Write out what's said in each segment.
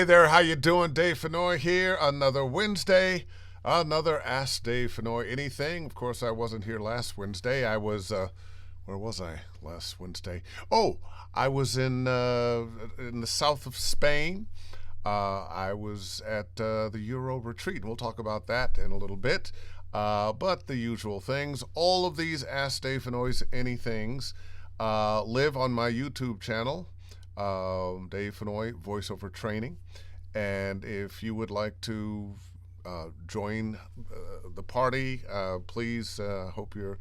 there, how you doing? Dave Fennoy here. Another Wednesday, another Ask Dave Fennoy Anything. Of course, I wasn't here last Wednesday. I was, where was I last Wednesday? Oh, I was in the south of Spain. I was at the EuroRetreat. We'll talk about that in a little bit. But the usual things. All of these Ask Dave Fennoy Anythings live on my YouTube channel. Dave Fennoy Voiceover Training. And if you would like to join the party, please, hope you're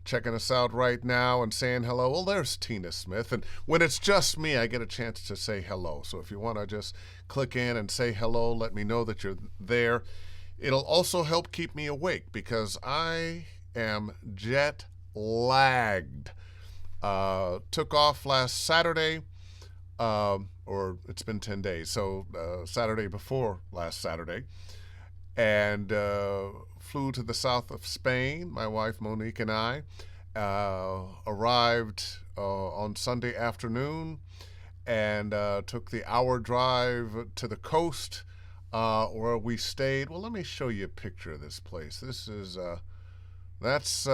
checking us out right now and saying hello. Well, there's Tina Smith. And when it's just me, I get a chance to say hello. So if you want to just click in and say hello, let me know that you're there. It'll also help keep me awake because I am jet lagged. Took off last Saturday. Or it's been 10 days, so Saturday before last Saturday, and flew to the south of Spain. My wife Monique and I arrived on Sunday afternoon and took the hour drive to the coast where we stayed. Well, let me show you a picture of this place. This is that's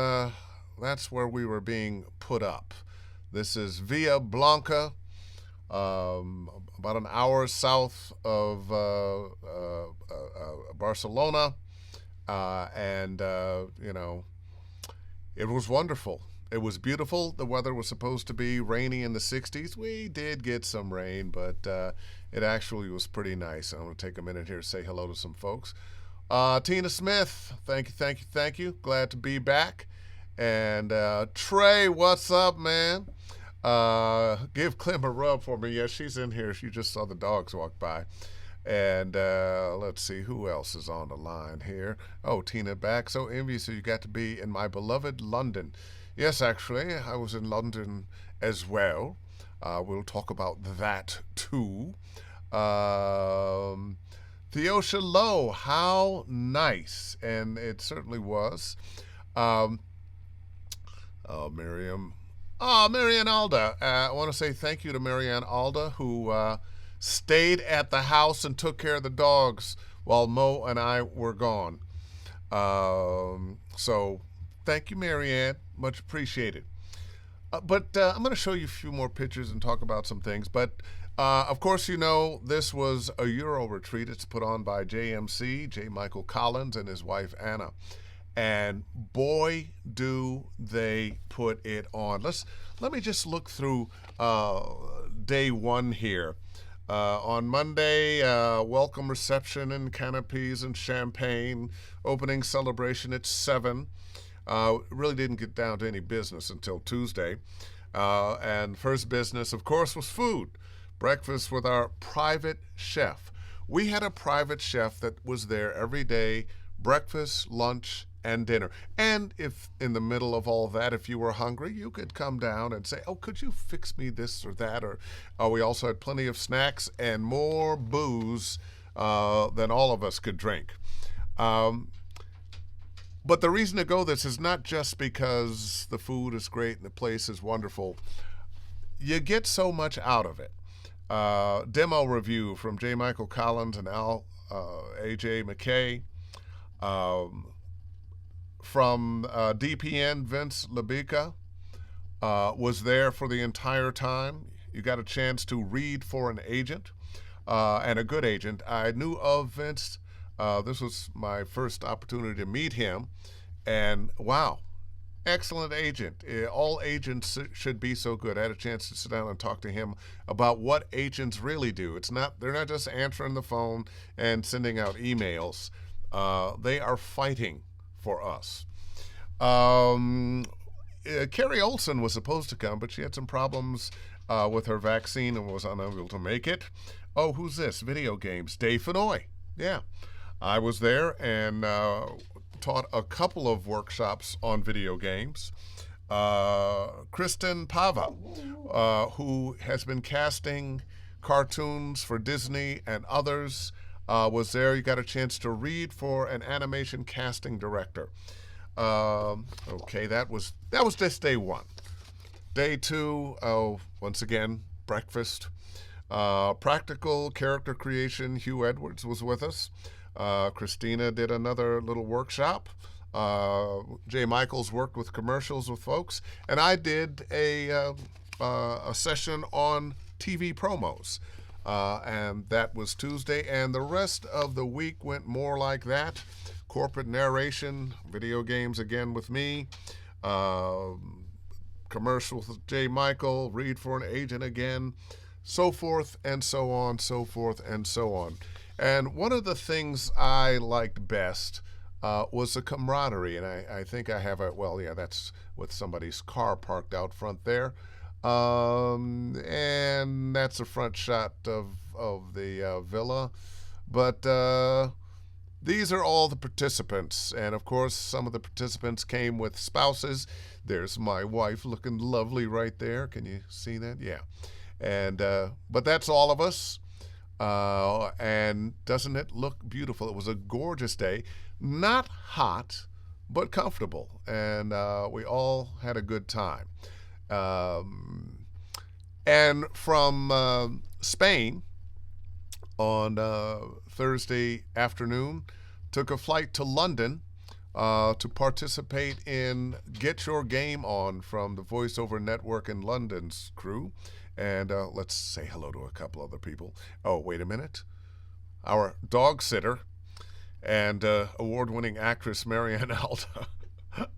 where we were being put up. This is Villa Blanca. About an hour south of Barcelona, and it was wonderful. It was beautiful. The weather was supposed to be rainy in the 60s. We did get some rain, but it actually was pretty nice. I'm going to take a minute here to say hello to some folks. Tina Smith, thank you. Glad to be back. And Trey, what's up, man? Give Clem a rub for me. Yeah, she's in here. She just saw the dogs walk by. And let's see who else is on the line here. Oh, Tina back. So envious you got to be in my beloved London. Yes, actually, I was in London as well. We'll talk about that too. Theosha Lowe, how nice. And it certainly was. Miriam. Marianne Alda. I want to say thank you to Marianne Alda, who stayed at the house and took care of the dogs while Mo and I were gone. So thank you, Marianne. Much appreciated. But I'm going to show you a few more pictures and talk about some things. But, of course, you know, this was a EuroRetreat. It's put on by JMC, J. Michael Collins, and his wife, Anna. And boy, do they put it on. Let me just look through day one here. On Monday, welcome reception and canopies and champagne. Opening celebration at 7. Really didn't get down to any business until Tuesday. And first business, of course, was food. Breakfast with our private chef. We had a private chef that was there every day, breakfast, lunch, and dinner. And if in the middle of all that, if you were hungry, you could come down and say, oh, could you fix me this or that? Or we also had plenty of snacks and more booze than all of us could drink. But the reason to go this is not just because the food is great and the place is wonderful. You get so much out of it. Demo review from J. Michael Collins and A.J. McKay. From DPN, Vince Labica was there for the entire time. You got a chance to read for an agent, and a good agent. I knew of Vince. This was my first opportunity to meet him, and wow, excellent agent. All agents should be so good. I had a chance to sit down and talk to him about what agents really do. They're not just answering the phone and sending out emails. They are fighting for us. Carrie Olson was supposed to come, but she had some problems with her vaccine and was unable to make it. Oh, who's this? Video games. Dave Fennoy. Yeah. I was there and taught a couple of workshops on video games. Kristen Pava, who has been casting cartoons for Disney and others, was there. You got a chance to read for an animation casting director. Okay, that was just day one. Day two, once again, breakfast. Practical character creation, Hugh Edwards was with us. Christina did another little workshop. Jay Michaels worked with commercials with folks. And I did a session on TV promos. And that was Tuesday. And the rest of the week went more like that. Corporate narration, video games again with me. Commercials with Jay Michael, read for an agent again, so forth and so on, so forth and so on. And one of the things I liked best was the camaraderie. And I think I have that's with somebody's car parked out front there. And that's a front shot of the villa. But these are all the participants. And of course, some of the participants came with spouses. There's my wife looking lovely right there. Can you see that? Yeah. And but that's all of us. And doesn't it look beautiful? It was a gorgeous day. Not hot, but comfortable. And we all had a good time. And from Spain on Thursday afternoon, took a flight to London to participate in Get Your Game On from the Voice Over Network in London's crew. And let's say hello to a couple other people. Oh, wait a minute. Our dog sitter and award-winning actress Marianne Alda.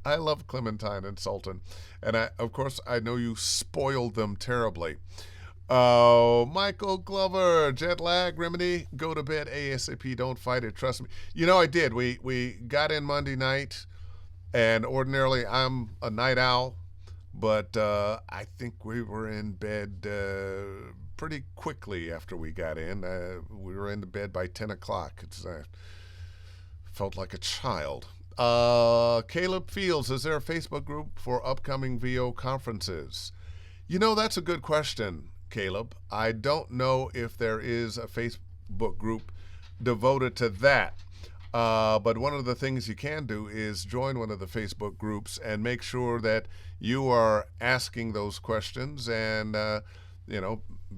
I love Clementine and Sultan. And of course, I know you spoiled them terribly. Oh, Michael Glover, jet lag remedy, go to bed ASAP, don't fight it, trust me. You know, I did. We got in Monday night, and ordinarily I'm a night owl, but I think we were in bed pretty quickly after we got in. We were in the bed by 10 o'clock. It's felt like a child. Caleb Fields, is there a Facebook group for upcoming VO conferences? You know, that's a good question, Caleb. I don't know if there is a Facebook group devoted to that. But one of the things you can do is join one of the Facebook groups and make sure that you are asking those questions and,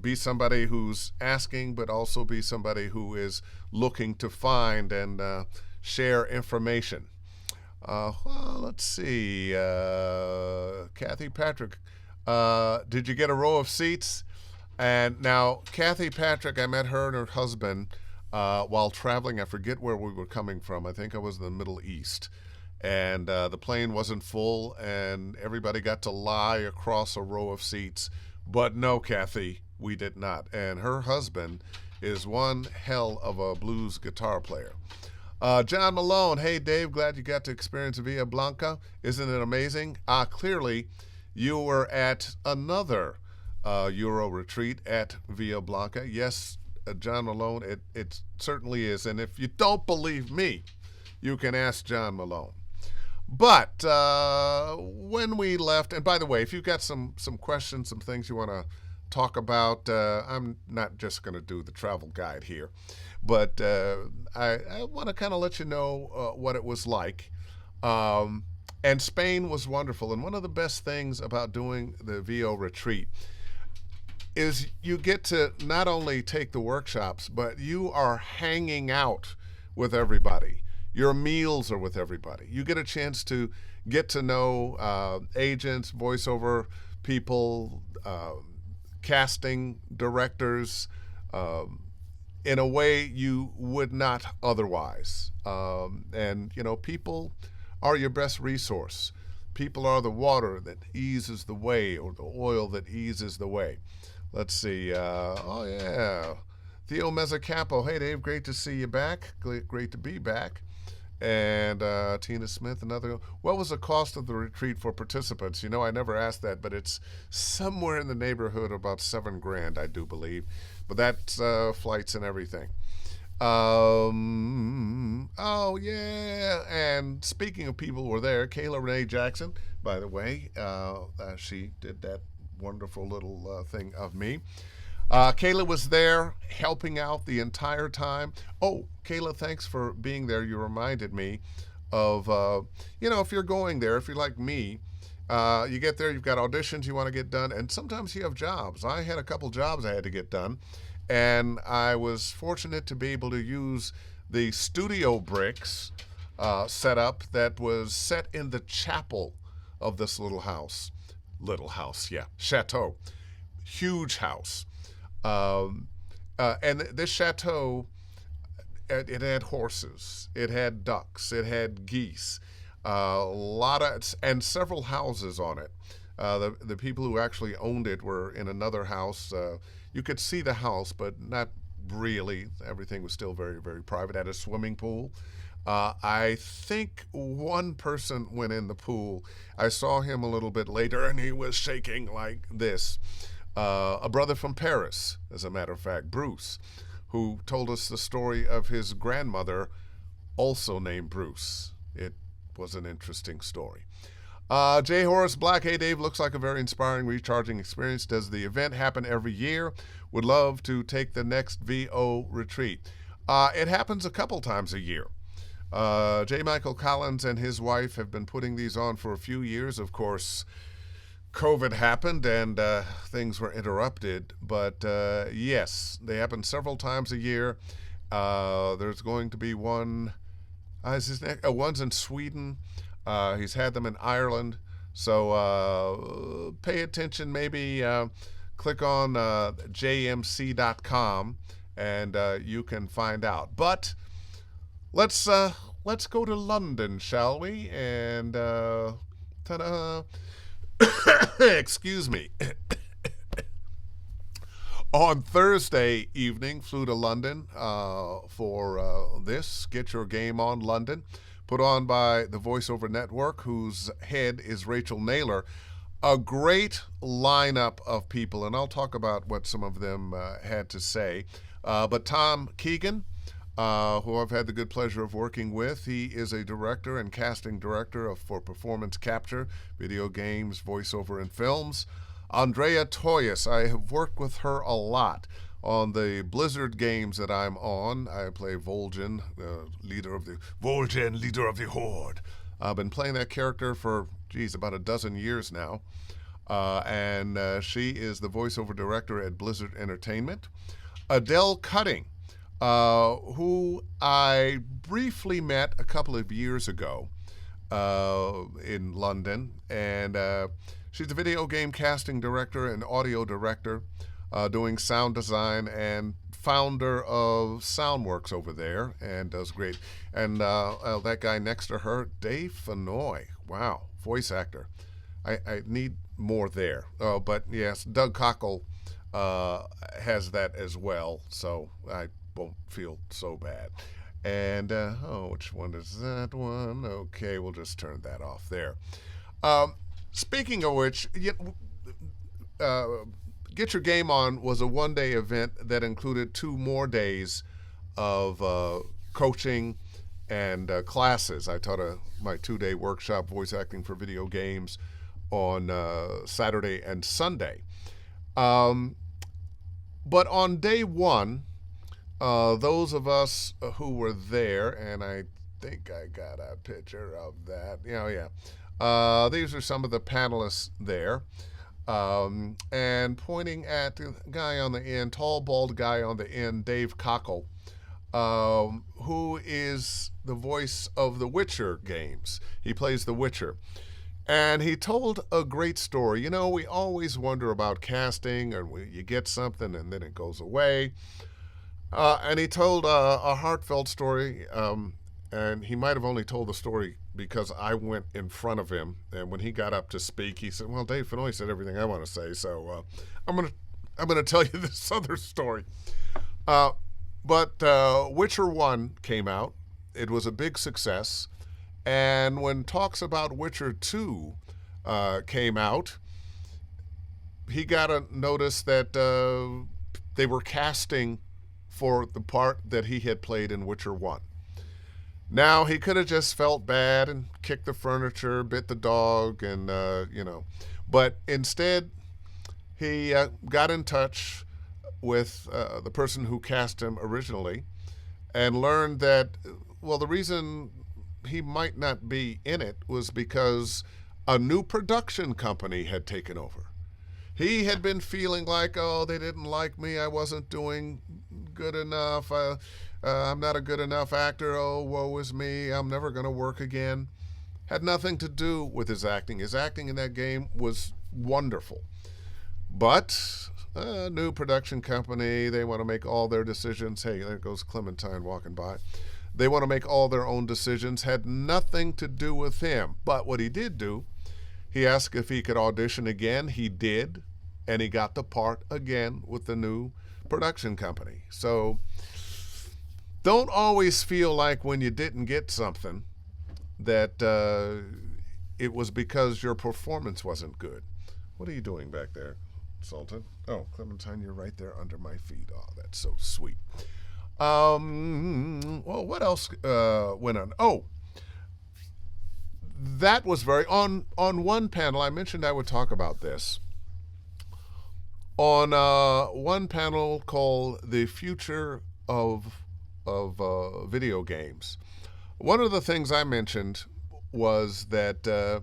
be somebody who's asking, but also be somebody who is looking to find and share information. Let's see. Kathy Patrick, did you get a row of seats? And now, Kathy Patrick, I met her and her husband while traveling. I forget where we were coming from. I think I was in the Middle East. And the plane wasn't full, and everybody got to lie across a row of seats. But no, Kathy, we did not. And her husband is one hell of a blues guitar player. John Malone, hey, Dave, glad you got to experience Villa Blanca. Isn't it amazing? Clearly, you were at another EuroRetreat at Villa Blanca. Yes, John Malone, it certainly is. And if you don't believe me, you can ask John Malone. But when we left, and by the way, if you've got some questions, some things you want to talk about, I'm not just going to do the travel guide here, but I want to kind of let you know what it was like. And Spain was wonderful. And one of the best things about doing the VO retreat is you get to not only take the workshops, but you are hanging out with everybody. Your meals are with everybody. You get a chance to get to know agents, voiceover people, casting directors, in a way you would not otherwise. And, people are your best resource. People are the water that eases the way, or the oil that eases the way. Let's see. Theo Mezzacampo. Hey, Dave, great to see you back. Great to be back. And Tina Smith, another. What was the cost of the retreat for participants? I never asked that, but it's somewhere in the neighborhood of about $7,000, I do believe. But that's flights and everything. And speaking of people who were there, Kayla Renee Jackson, by the way, she did that wonderful little thing of me. Kayla was there helping out the entire time. Oh, Kayla, thanks for being there. You reminded me of, if you're going there, if you're like me, you get there, you've got auditions you want to get done, and sometimes you have jobs. I had a couple jobs I had to get done, and I was fortunate to be able to use the studio bricks setup that was set in the chapel of this little house. Little house, yeah, chateau. Huge house. And this chateau, it had horses, it had ducks, it had geese, a lot of, and several houses on it. The people who actually owned it were in another house. You could see the house, but not really. Everything was still very, very private. It had a swimming pool. I think one person went in the pool. I saw him a little bit later, and he was shaking like this. A brother from Paris, as a matter of fact, Bruce, who told us the story of his grandmother, also named Bruce. It was an interesting story. J. Horace Black, hey Dave, looks like a very inspiring, recharging experience. Does the event happen every year? Would love to take the next VO retreat. It happens a couple times a year. J. Michael Collins and his wife have been putting these on for a few years. Of course, COVID happened and things were interrupted, but yes, they happen several times a year. There's going to be one, one's in Sweden. He's had them in Ireland, so pay attention. Maybe click on jmc.com and you can find out. But let's go to London, shall we? And ta-da! Excuse me. On Thursday evening, flew to London for this Get Your Game On London, put on by the VoiceOver Network, whose head is Rachel Naylor. A great lineup of people, and I'll talk about what some of them had to say. But Tom Keegan, who I've had the good pleasure of working with, he is a director and casting director for performance capture, video games, voiceover, and films. Andrea Toyas, I have worked with her a lot on the Blizzard games that I'm on. I play Vol'jin, leader of the Horde. I've been playing that character for, about a dozen years now. And she is the voiceover director at Blizzard Entertainment. Adele Cutting, who I briefly met a couple of years ago in London, and she's a video game casting director and audio director, doing sound design, and founder of Soundworks over there, and does great. And that guy next to her, Dave Fennoy, wow, voice actor. I need more there. But yes, Doug Cockle has that as well, so I won't feel so bad. And which one is that one? Okay, we'll just turn that off there. Speaking of which, Get Your Game On was a one-day event that included 2 more days of coaching and classes. I taught my 2-day workshop, voice acting for video games, on Saturday and Sunday. But on day 1, those of us who were there, and I think I got a picture of that. Yeah. These are some of the panelists there. And pointing at the guy on the end, tall, bald guy on the end, Dave Cockle, who is the voice of the Witcher games. He plays the Witcher. And he told a great story. You know, we always wonder about casting, and you get something and then it goes away. And he told a heartfelt story, and he might have only told the story because I went in front of him, and when he got up to speak, he said, "Well, Dave Fennoy said everything I want to say, so I'm gonna tell you this other story." But Witcher 1 came out. It was a big success, and when talks about Witcher 2 came out, he got a notice that they were casting for the part that he had played in Witcher 1. Now, he could have just felt bad and kicked the furniture, bit the dog, and, But instead, he got in touch with the person who cast him originally and learned that, well, the reason he might not be in it was because a new production company had taken over. He had been feeling like, oh, they didn't like me. I wasn't doing good enough. I'm not a good enough actor. Oh, woe is me. I'm never going to work again. Had nothing to do with his acting. His acting in that game was wonderful. But a new production company, they want to make all their decisions. Hey, there goes Clementine walking by. They want to make all their own decisions. Had nothing to do with him. But what he did do, he asked if he could audition again. He did. And he got the part again with the new production company. So don't always feel like when you didn't get something that it was because your performance wasn't good. What are you doing back there, Sultan? Oh, Clementine, you're right there under my feet. Oh, that's so sweet. Well, what else went on? Oh, that was on one panel. I mentioned I would talk about this. On one panel called "The Future of Video Games," one of the things I mentioned was that there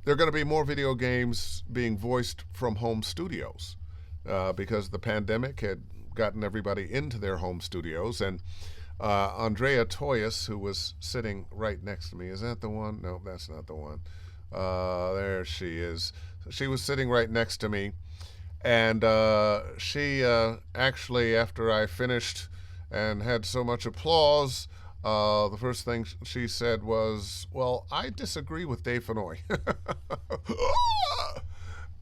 are going to be more video games being voiced from home studios because the pandemic had gotten everybody into their home studios. And Andrea Toyas, who was sitting right next to me, is that the one? No, that's not the one. There she is. She was sitting right next to me. And she actually, after I finished and had so much applause, the first thing she said was, well, I disagree with Dave Fennoy.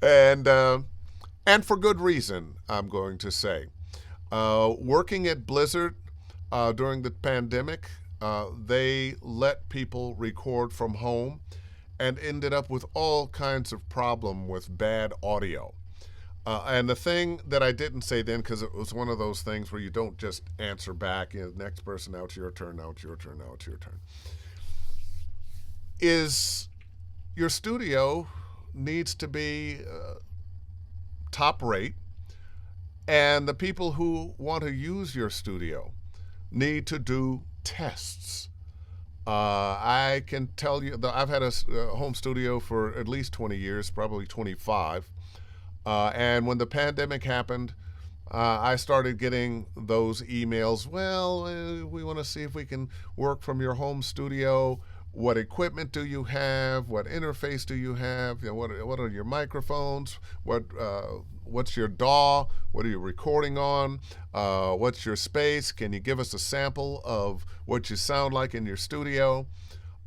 And for good reason, I'm going to say. Working at Blizzard during the pandemic, they let people record from home and ended up with all kinds of problem with bad audio. And the thing that I didn't say then, because it was one of those things where you don't just answer back, next person, now it's your turn, now it's your turn, now it's your turn, is your studio needs to be top rate, and the people who want to use your studio need to do tests. I can tell you that I've had a home studio for at least 20 years, probably 25. And when the pandemic happened, I started getting those emails. Well, we want to see if we can work from your home studio. What equipment do you have? What interface do you have? What are your microphones? What's your DAW? What are you recording on? What's your space? Can you give us a sample of what you sound like in your studio?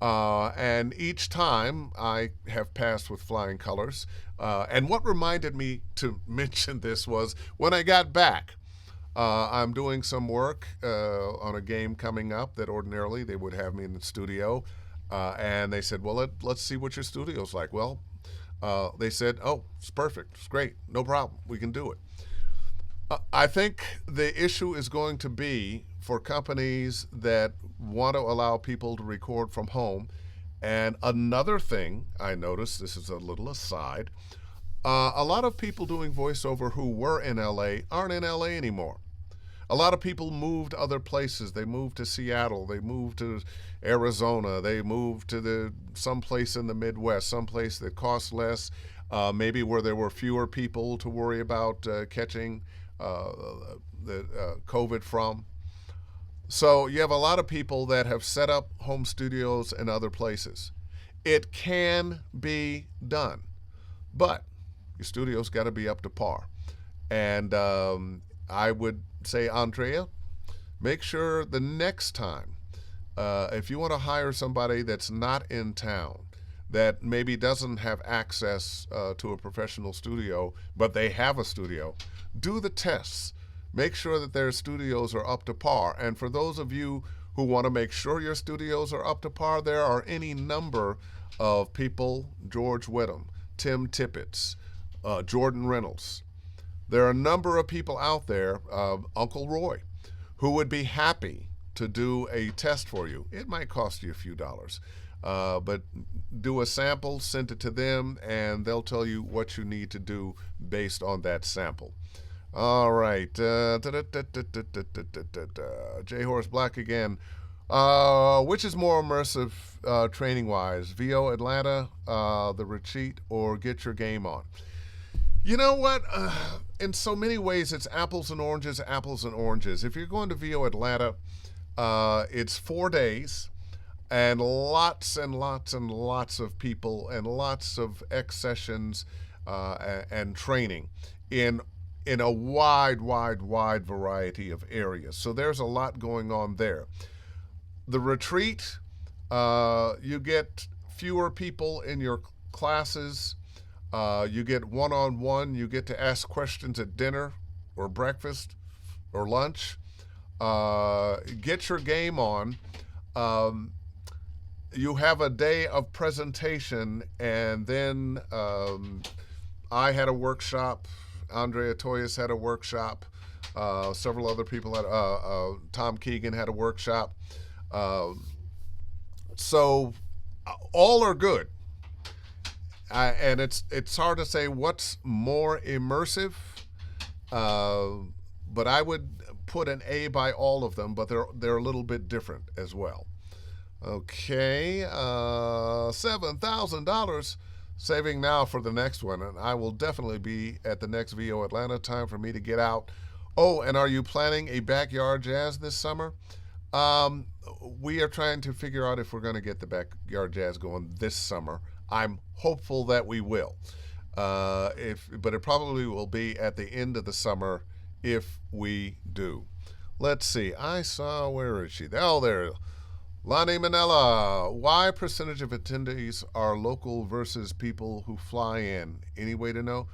And each time I have passed with flying colors. And what reminded me to mention this was when I got back, I'm doing some work on a game coming up that ordinarily they would have me in the studio. And they said, well, let's see what your studio's like. Well, they said, oh, it's perfect. It's great. No problem. We can do it. I think the issue is going to be for companies that want to allow people to record from home. And another thing I noticed, this is a little aside, a lot of people doing voiceover who were in LA aren't in LA anymore. A lot of people moved other places. They moved to Seattle. They moved to Arizona. They moved to someplace in the Midwest, someplace that costs less, maybe where there were fewer people to worry about catching the COVID from. So you have a lot of people that have set up home studios in other places. It can be done, but your studio's got to be up to par. And I would say, Andrea, make sure the next time, if you want to hire somebody that's not in town, that maybe doesn't have access to a professional studio, but they have a studio, do the tests. Make sure that their studios are up to par. And for those of you who want to make sure your studios are up to par, there are any number of people, George Whittam, Tim Tippett, Jordan Reynolds. There are a number of people out there, Uncle Roy, who would be happy to do a test for you. It might cost you a few dollars, but do a sample, send it to them, and they'll tell you what you need to do based on that sample. All right. J. Horace Black again. Which is more immersive training-wise, VO Atlanta, the Retreat, or Get Your Game On? You know what? In so many ways, it's apples and oranges, apples and oranges. If you're going to VO Atlanta, it's 4 days and lots and lots and lots of people and lots of X sessions and training in a wide variety of areas. So there's a lot going on there. The retreat, you get fewer people in your classes. You get one-on-one. You get to ask questions at dinner or breakfast or lunch. Get your game on. You have a day of presentation, and then I had a workshop. Andrea Toyas had a workshop. Several other people had. Tom Keegan had a workshop. So all are good. And it's hard to say what's more immersive, but I would put an A by all of them, but they're a little bit different as well. Okay, $7,000 saving now for the next one, and I will definitely be at the next VO Atlanta. Time for me to get out. Oh, and are you planning a backyard jazz this summer? We are trying to figure out if we're going to get the backyard jazz going this summer. I'm hopeful that we will. But it probably will be at the end of the summer if we do. Let's see. I saw, where is she? Oh, there. Lonnie Manella. Why percentage of attendees are local versus people who fly in? Any way to know?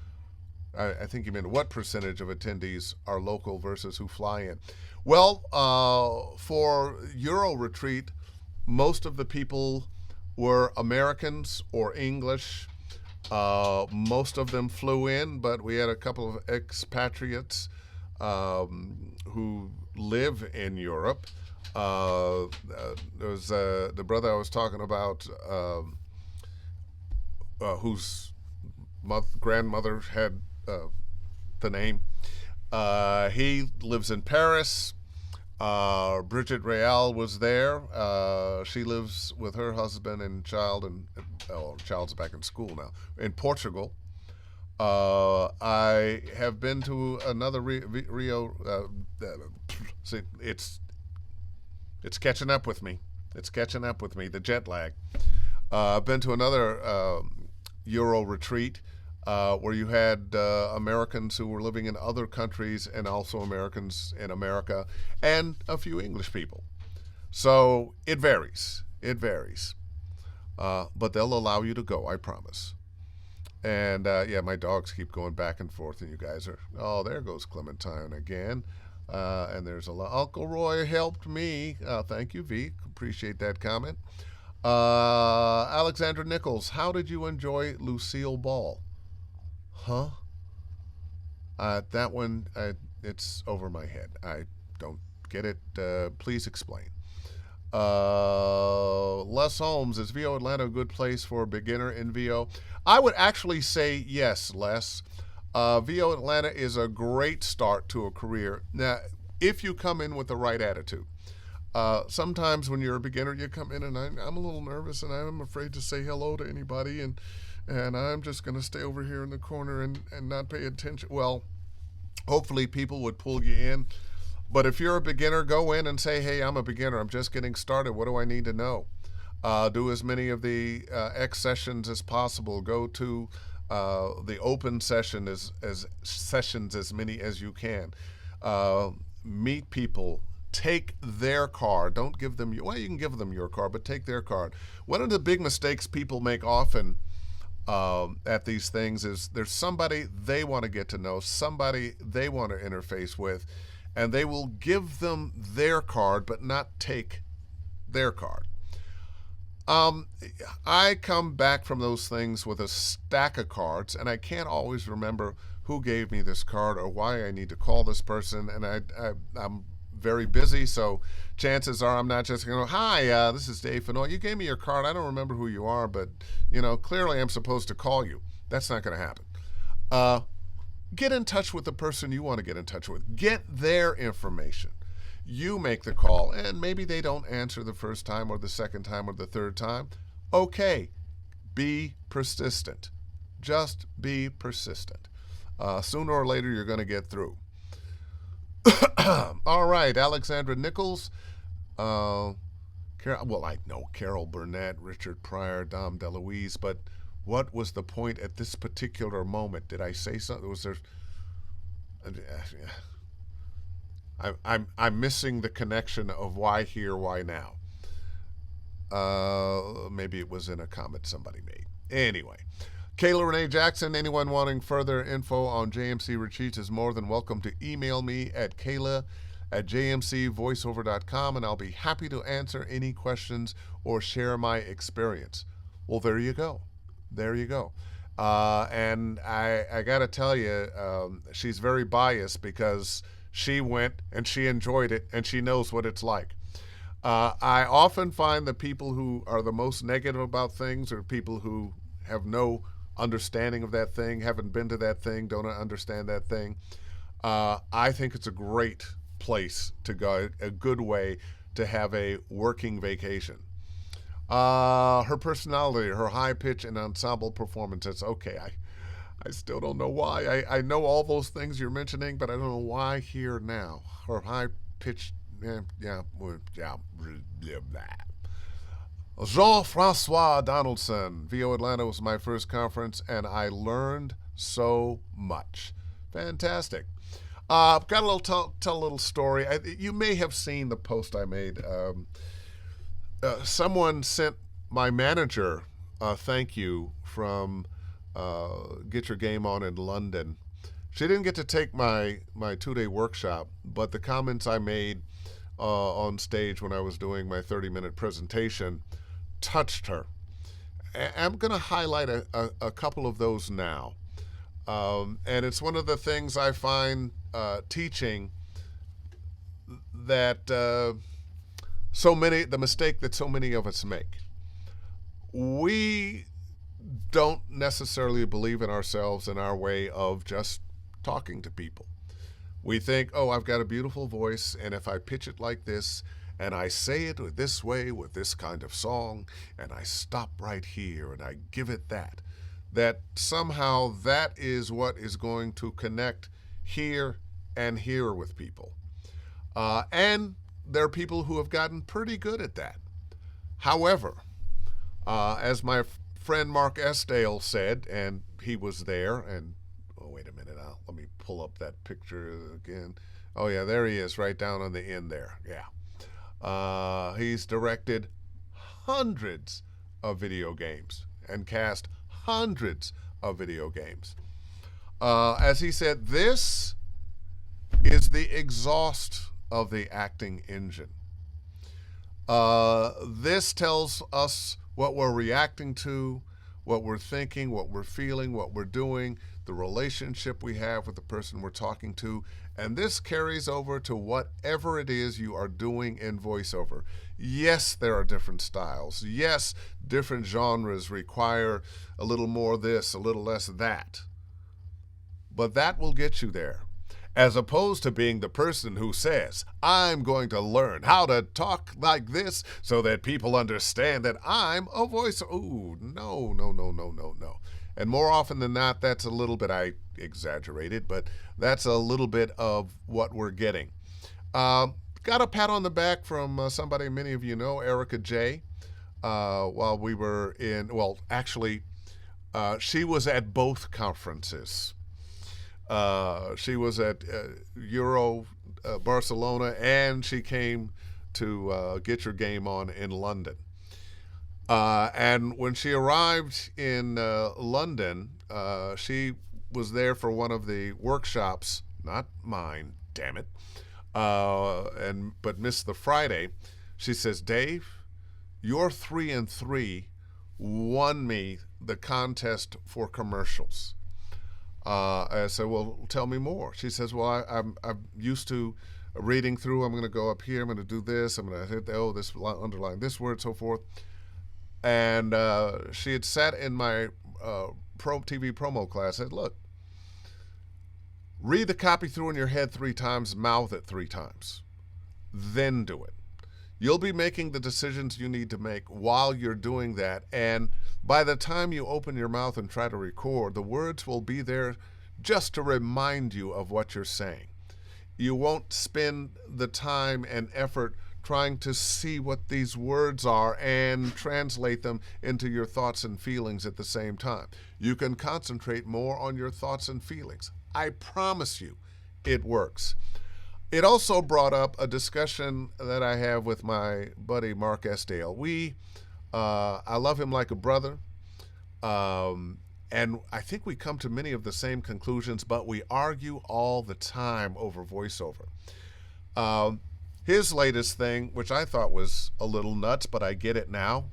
I think you meant what percentage of attendees are local versus who fly in. Well, for EuroRetreat, most of the people were Americans or English. Most of them flew in, but we had a couple of expatriates who live in Europe. There was the brother I was talking about, whose grandmother had the name. He lives in Paris. Bridget Real was there. She lives with her husband and child, and child's back in school now, in Portugal. I have been to another Rio. See, it's catching up with me. It's catching up with me. The jet lag. I've been to another EuroRetreat where you had Americans who were living in other countries and also Americans in America and a few English people. So it varies. It varies. But they'll allow you to go, I promise. And yeah, my dogs keep going back and forth, and you guys are, oh, there goes Clementine again. And there's a lot. Uncle Roy helped me. Thank you, V. Appreciate that comment. Alexandra Nichols, how did you enjoy Lucille Ball? Huh? That one, it's over my head. I don't get it. Please explain. Les Holmes, is VO Atlanta a good place for a beginner in VO? I would actually say yes, Les. VO Atlanta is a great start to a career. Now, if you come in with the right attitude. Sometimes when you're a beginner, you come in and I'm a little nervous and I'm afraid to say hello to anybody, and I'm just going to stay over here in the corner and not pay attention. Well, hopefully people would pull you in. But if you're a beginner, go in and say, hey, I'm a beginner. I'm just getting started. What do I need to know? Do as many of the X sessions as possible. Go to the open session as sessions, as many as you can. Meet people. Take their card. Don't give them your, well, you can give them your card, but take their card. One of the big mistakes people make often at these things is there's somebody they want to get to know, somebody they want to interface with, and they will give them their card but not take their card. I come back from those things with a stack of cards, and I can't always remember who gave me this card or why I need to call this person, and I'm very busy, so chances are I'm not just going to, hi, this is Dave Fennoy. You gave me your card. I don't remember who you are, but, clearly I'm supposed to call you. That's not going to happen. Get in touch with the person you want to get in touch with. Get their information. You make the call, and maybe they don't answer the first time or the second time or the third time. Okay, be persistent. Just be persistent. Sooner or later, you're going to get through. All right, Alexandra Nichols. Well, I know Carol Burnett, Richard Pryor, Dom DeLuise, but what was the point at this particular moment? Did I say something? Was there? I'm missing the connection of why here, why now. Maybe it was in a comment somebody made. Anyway, Kayla Renee Jackson, anyone wanting further info on JMC Retreats is more than welcome to email me at kayla@jmcvoiceover.com, and I'll be happy to answer any questions or share my experience. Well, there you go. There you go. And I got to tell you, she's very biased because she went and she enjoyed it and she knows what it's like. I often find that people who are the most negative about things are people who have no understanding of that thing, haven't been to that thing, don't understand that thing. I think it's a great place to go, a good way to have a working vacation. Her personality, her high pitch and ensemble performances. Okay, I still don't know why. I know all those things you're mentioning, but I don't know why here now. Her high pitch, yeah. Jean-Francois Donaldson, VO Atlanta was my first conference, and I learned so much. Fantastic. Got a little tell a little story. You may have seen the post I made. Someone sent my manager a thank you from Get Your Game On in London. She didn't get to take my 2-day workshop, but the comments I made on stage when I was doing my 30-minute presentation touched her. I'm going to highlight a couple of those now. And it's one of the things I find teaching that the mistake that so many of us make. We don't necessarily believe in ourselves and our way of just talking to people. We think, oh, I've got a beautiful voice, and if I pitch it like this, and I say it this way with this kind of song, and I stop right here, and I give it that somehow that is what is going to connect here and here with people. And there are people who have gotten pretty good at that. However, as my friend Mark Esdale said, and he was there, and oh, wait a minute, let me pull up that picture again. Oh, yeah, there he is, right down on the end there. Yeah. He's directed hundreds of video games and cast hundreds of video games. As he said, this is the exhaust of the acting engine. This tells us what we're reacting to, what we're thinking, what we're feeling, what we're doing, the relationship we have with the person we're talking to, and this carries over to whatever it is you are doing in voiceover. Yes, there are different styles. Yes, different genres require a little more this, a little less that. But that will get you there. As opposed to being the person who says, I'm going to learn how to talk like this so that people understand that I'm a voice. Ooh, no. And more often than not, that's a little bit, I exaggerated, but that's a little bit of what we're getting. Got a pat on the back from somebody many of you know, Erica J. While we were she was at both conferences. She was at Barcelona, and she came to Get Your Game On in London. And when she arrived in London, she was there for one of the workshops, not mine, damn it, but missed the Friday. She says, Dave, your 3 and 3 won me the contest for commercials. I said, well, tell me more. She says, well, I'm used to reading through. I'm going to go up here. I'm going to do this. I'm going to hit this, underline this word, so forth. And she had sat in my TV promo class and said, look, read the copy through in your head 3 times, mouth it 3 times. Then do it. You'll be making the decisions you need to make while you're doing that. And by the time you open your mouth and try to record, the words will be there just to remind you of what you're saying. You won't spend the time and effort trying to see what these words are and translate them into your thoughts and feelings at the same time. You can concentrate more on your thoughts and feelings. I promise you, it works. It also brought up a discussion that I have with my buddy Mark Esdale. I love him like a brother, and I think we come to many of the same conclusions, but we argue all the time over voiceover. His latest thing, which I thought was a little nuts, but I get it now,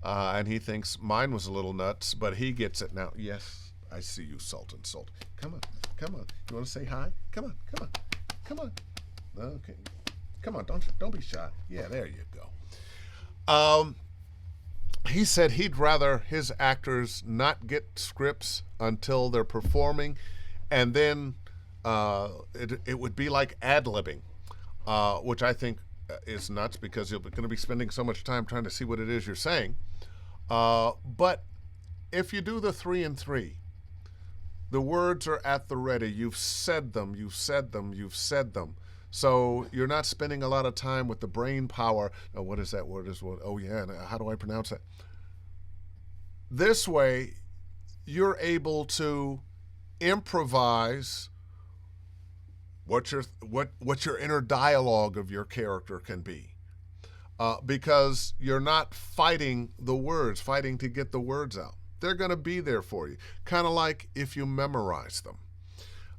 and he thinks mine was a little nuts, but he gets it now. Yes, I see you, Sultan. Come on, come on. You want to say hi? Come on, come on, come on. Okay, come on. Don't be shy. Yeah, there you go. He said he'd rather his actors not get scripts until they're performing, and then it would be like ad-libbing. Which I think is nuts because you're going to be spending so much time trying to see what it is you're saying. But if you do the 3 and 3, the words are at the ready. You've said them, you've said them, you've said them. So you're not spending a lot of time with the brain power. Now, what is that word? Oh, yeah, how do I pronounce that? This way, you're able to improvise what your inner dialogue of your character can be, because you're not fighting the words, fighting to get the words out. They're going to be there for you, kind of like if you memorize them.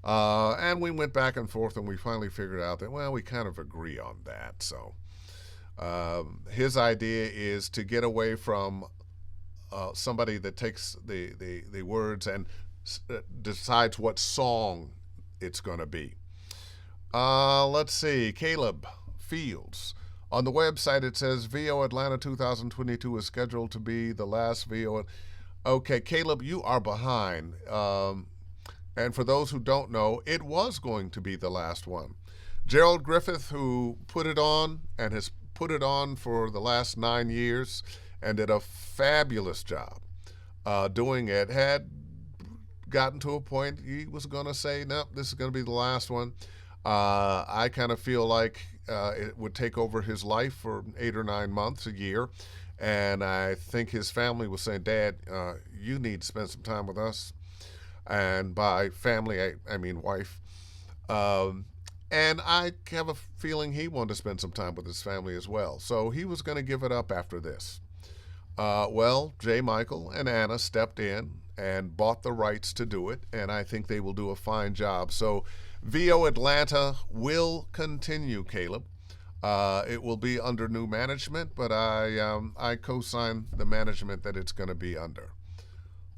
And we went back and forth, and we finally figured out that, well, we kind of agree on that. So his idea is to get away from somebody that takes the words and decides what song it's going to be. Let's see, Caleb Fields. On the website it says VO Atlanta 2022 is scheduled to be the last VO. Okay, Caleb, you are behind. And for those who don't know, it was going to be the last one. Gerald Griffith, who put it on and has put it on for the last 9 years and did a fabulous job doing it, had gotten to a point he was going to say, nope, this is going to be the last one. I kind of feel like it would take over his life for 8 or 9 months, a year. And I think his family was saying, Dad, you need to spend some time with us. And by family, I mean wife. And I have a feeling he wanted to spend some time with his family as well. So he was going to give it up after this. Well, J. Michael and Anna stepped in and bought the rights to do it. And I think they will do a fine job. So VO Atlanta will continue, Caleb. It will be under new management, but I co-sign the management that it's going to be under.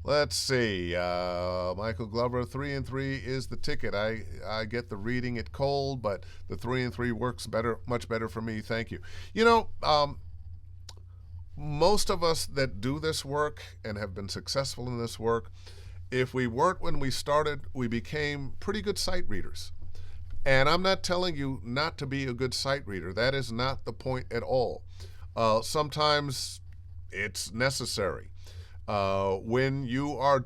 Let's see. Michael Glover, 3 and 3 is the ticket. I get the reading it cold, but the 3 and 3 works better, much better for me. Thank you. You know, most of us that do this work and have been successful in this work, if we weren't when we started, we became pretty good sight readers. And I'm not telling you not to be a good sight reader. That is not the point at all. Sometimes it's necessary. When you are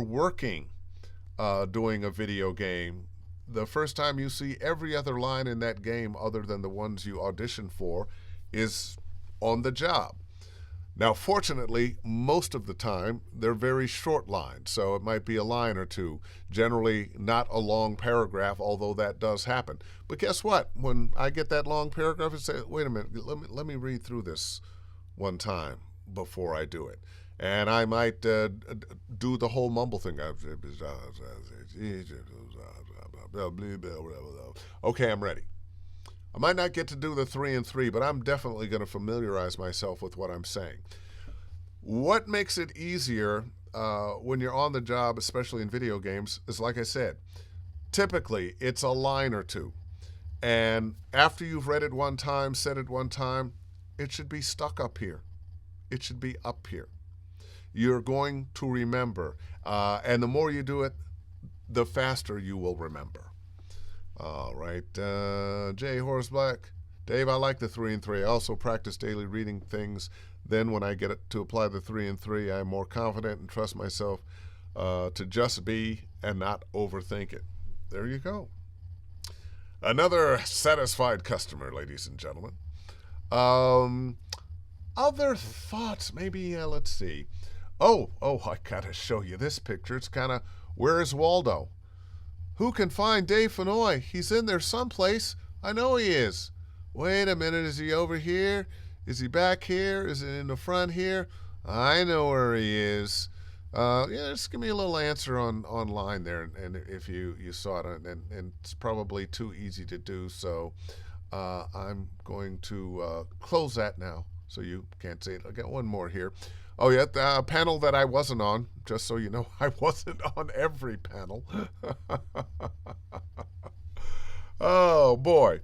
working doing a video game, the first time you see every other line in that game other than the ones you auditioned for is on the job. Now, fortunately, most of the time, they're very short lines, so it might be a line or two, generally not a long paragraph, although that does happen. But guess what? When I get that long paragraph, I say, wait a minute, let me read through this one time before I do it. And I might do the whole mumble thing. Okay, I'm ready. I might not get to do the 3 and 3, but I'm definitely going to familiarize myself with what I'm saying. What makes it easier when you're on the job, especially in video games, is like I said, typically it's a line or two. And after you've read it one time, said it one time, it should be stuck up here. It should be up here. You're going to remember. And the more you do it, the faster you will remember. All right, Jay Horace Black. Dave, I like the 3 and 3. I also practice daily reading things. Then when I get it to apply the 3 and 3, I'm more confident and trust myself. to just be and not overthink it. There you go. Another satisfied customer, ladies and gentlemen. Other thoughts, maybe, let's see. Oh, I gotta show you this picture. It's kind of, where is Waldo? Who can find Dave Fennoy? He's in there someplace. I know he is. Wait a minute, is he over here? Is he back here? Is it in the front here? I know where he is. Just give me a little answer online there, and if you saw it, and it's probably too easy to do, so I'm going to close that now, so you can't see it. I got one more here. Oh yeah, the panel that I wasn't on, just so you know, I wasn't on every panel. Oh boy.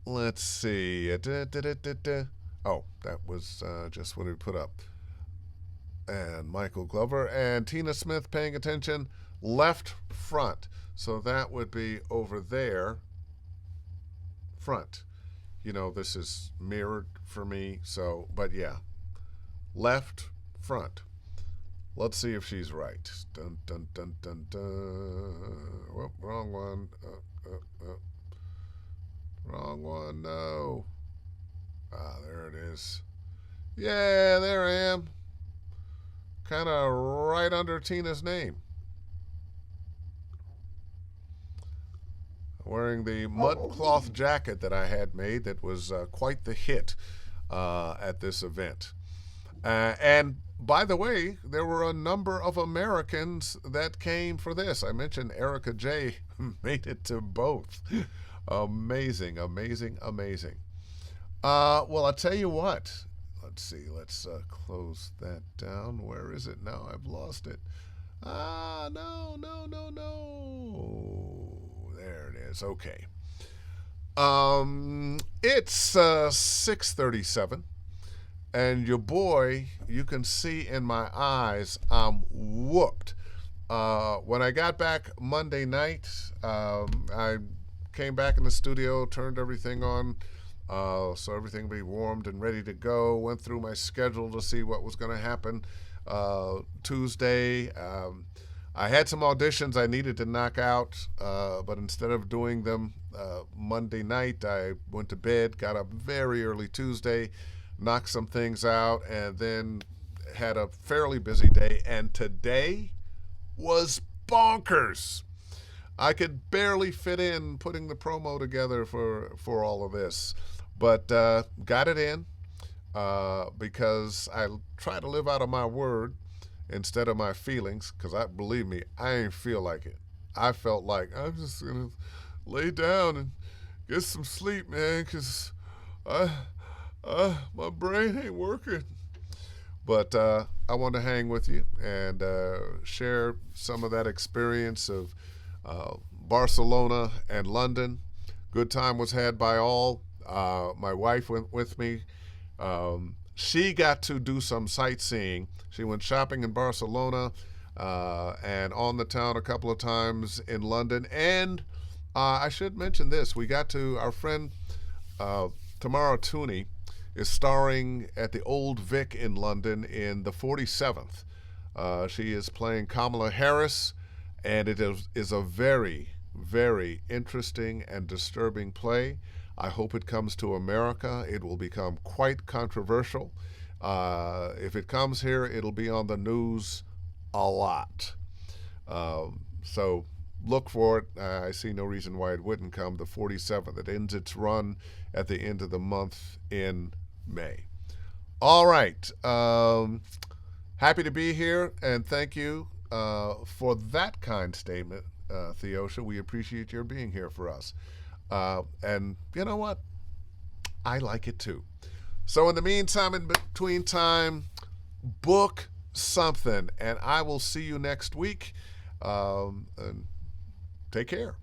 Let's see. Oh, that was just what we put up. And Michael Glover and Tina Smith paying attention, left front. So that would be over there, front. You know, this is mirrored for me, so, but yeah, left front. Let's see if she's right. Dun, dun, dun, dun, dun. Whoop, wrong one. Wrong one, no. There it is. Yeah, there I am. Kind of right under Tina's name. Wearing the mud cloth jacket that I had made that was quite the hit at this event. And by the way, there were a number of Americans that came for this. I mentioned Erica J made it to both. Amazing, amazing, amazing. Well, I'll tell you what. Let's see. Let's close that down. Where is it now? I've lost it. No. There it is. Okay. It's 6:37, and your boy, you can see in my eyes, I'm whooped. When I got back Monday night, I came back in the studio, turned everything on, so everything would be warmed and ready to go. Went through my schedule to see what was going to happen Tuesday. I had some auditions I needed to knock out, but instead of doing them Monday night, I went to bed, got up very early Tuesday, knocked some things out, and then had a fairly busy day. And today was bonkers. I could barely fit in putting the promo together for all of this, but got it in because I try to live out of my word instead of my feelings, because believe me, I ain't feel like it. I felt like I'm just going to lay down and get some sleep, man, because my brain ain't working. But I want to hang with you and share some of that experience of Barcelona and London. Good time was had by all. My wife went with me. She got to do some sightseeing. She went shopping in Barcelona and on the town a couple of times in London. And I should mention this. We got to, our friend Tamara Tooney is starring at the Old Vic in London in the 47th. She is playing Kamala Harris, and it is a very, very interesting and disturbing play. I hope it comes to America. It will become quite controversial. If it comes here, it'll be on the news a lot. So look for it. I see no reason why it wouldn't come. The 47th. It ends its run at the end of the month in May. All right. Happy to be here, and thank you for that kind statement, Theosha. We appreciate your being here for us. And you know what? I like it too. So in the meantime, in between time, book something, and I will see you next week. And take care.